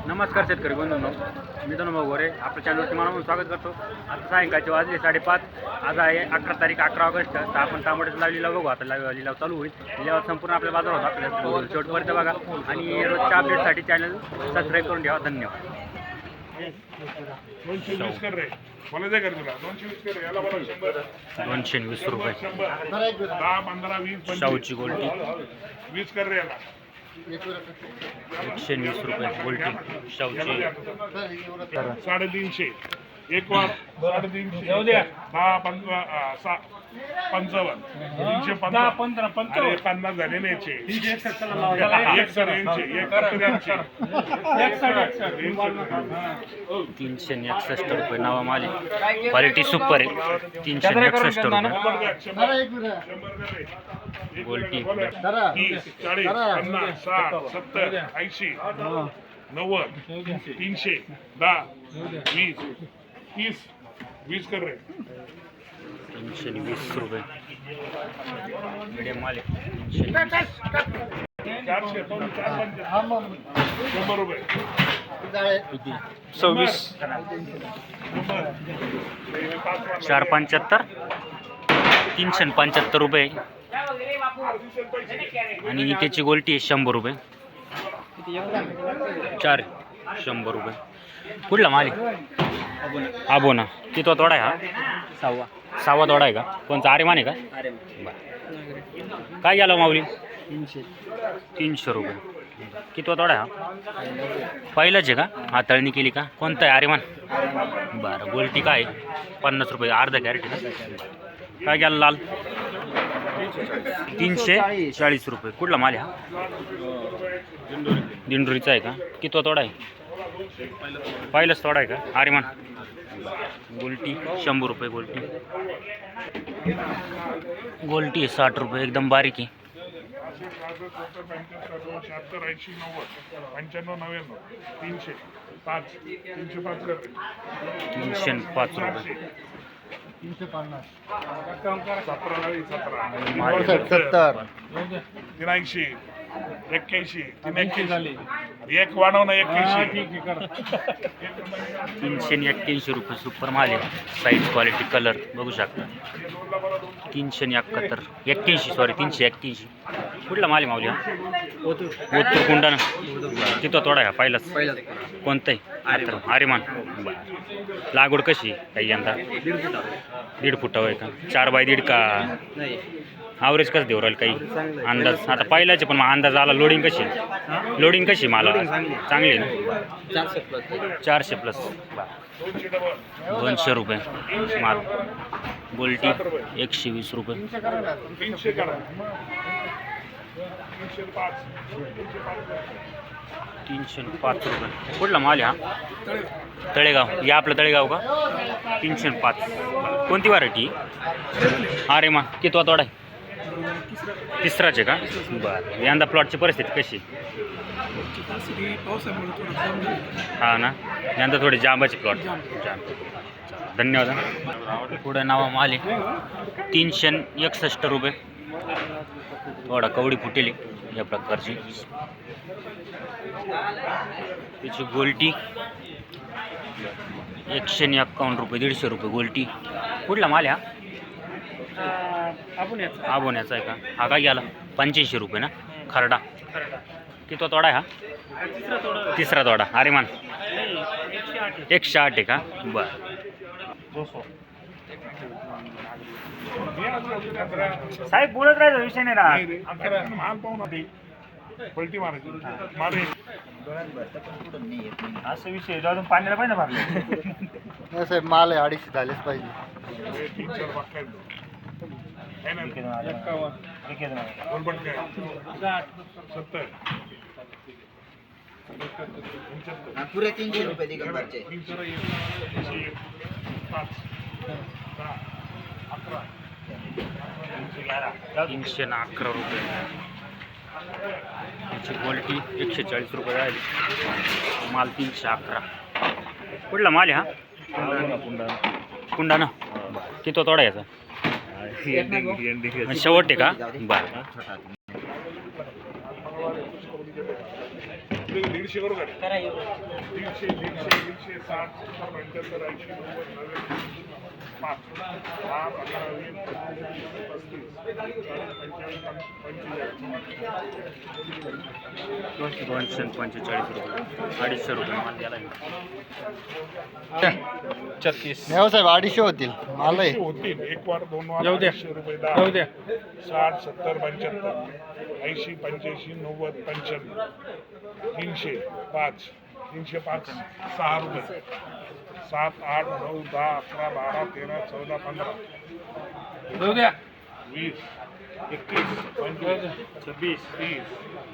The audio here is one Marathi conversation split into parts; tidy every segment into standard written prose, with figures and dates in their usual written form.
नमस्कार शेतकरी बंधूंनो, मी धनुभाऊ गोरे आपल्या चॅनलवरती म्हणून स्वागत करतो. आता सायंकाळचे वाजले 5:30. आज आहे 11 तारीख 11 ऑगस्ट. तर आपण तांबड्याचा लिलाव बघू. आता लिलाव चालू होईल. लिलावात संपूर्ण आपल्या बाजार होता. आपल्या शेवटपर्यंत बघा आणि रोजच्या अपडेटसाठी चॅनल सबस्क्राईब करून ठेवा. धन्यवाद. 220 कर रे. मला दे कर तुला 220 कर याला मला 100 220 रुपये 10 15 20 शाहूची गोल्टी 20 कर रे याला 120 रुपये गोल्टी शाहूची 350 एक वार 350 जाऊ द्या 10 15 55 315 15 50 झाले ना याचे एक सर यांचे एक तर यांचे 361 रुपये नवा माल आहे. क्वालिटी सुपर आहे. 361 रुपये गोल्टी 30 40 50 60 70 80 90 300 10 20 30 20 कर रे 320 रुपये मीडियम माल आहे. 320 400 100 रुपये 26 475 375 रुपये आणि त्याची गोल्टी आहे 100 रुपये 100 रुपये. कुठला माल आहे? आबोना. किती तोडा आहे हा? सहावा तोडा आहे का? कोणता आरेमान आहे का? बरं. काय गेला माऊली? 300 रुपये. किती तोडा आहे हा? पहिलाच आहे का? हाताळणी केली का? कोणता आहे आरेमान? बरं. गोल्टी काय 50 रुपये अर्धा कॅरेट आहे का? काय गेला लाल? 340 रुपये. कुठला माल आहे हा? दिंडोरीचा आहे का? किती तोडा आहे? पहिलाच तोडा आहे का? आरेमान. गोल्टी 100 रुपये गोल्टी. गोल्टी आहे 60 रुपये एकदम बारीक आहे. 76 80 90 95 99 300 5 305 कर 305 रुपये 350 380 81 381 एक वाढव ना 81 381 रुपये सुपर माल आहे. साईज क्वालिटी कलर बघू शकता. 371 81 सॉरी 381. कुठला माल आहे माऊली हा? ओतूर कुंडाना. तिथं तोडा आहे पहिलाच. कोणतं आहे? आरेमान. लागवड कशी काही यंदा? 1.5 फुटावर आहे का? 4 बाय 1.5 का? ॲव्हरेज कसं देऊ राहील काही अंदाज? आता पहिल्याचे पण अंदाज आला. लोडिंग कशी? लोडिंग कशी मला? चांगली आहे ना? 400 प्लस 200 रुपये माल. गोल्टी 120 रुपये 300 करा 305 रुपये. कुठला माल आहे हा? तळेगाव. या आपलं तळेगाव का? 305. कोणती व्हरायटी? आरेमान. किती तोडा आहे? तिसराच आहे का? बरं. यंदा प्लॉटची परिस्थिती कशी? हा ना, यंदा थोडे जांबाचे प्लॉट. धन्यवाद. पुढे नावा माल आहे 361 रुपये. थोडा कवडी फुटेली या प्रकारची. त्याची गोल्टी 151 रुपये 150 रुपये गोल्टी. कुठला माल आहे हा? आबोण्याचा आहे का? हा काय गेला? 85 रुपये ना? खरडा. किती तोडा आहे हा? तिसरा तोडा. आरेमान 108 आहे का? बरं. साहेब बोलत राहायचा विषय नाही राहत. माल पाहू ना ते पलटी मारायची मारे असं विषय अजून पाण्याला पाहिजे भरले. नाही साहेब, माल आहे 250 झालेच पाहिजे. 3-4 वाक्य है ना 51 बोलबट काय 70 पुरे 300 रुपये दिगंबरचे. 311 रुपये. त्याची क्वालिटी 140 रुपये आहे. माल 311. कुठला माल आहे हा? कुंडाना. किती तोडा याचा? शेवट आहे का? बरं. 150 करू का? 150, 150, 60, 70, 75, 80, 90, 5, 10, 15, 20, 25, 245 रुपये 250 रुपये माल द्यायला आहे. नाही साहेब 250 होतील माल आहे. होतील. एक वार 2 वार जाऊ द्या. 250 रुपये जाऊ द्या. 60, 70, 75, 80, 85, 90, 95, 300, 5, 305, 6 रुपये, 7, 8, 9, 10, 11, 12, 13, 14, 15, जाऊ द्या. 20, 21, 25, 26, 30,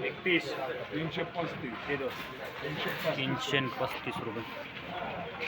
31, 335, 335 रुपये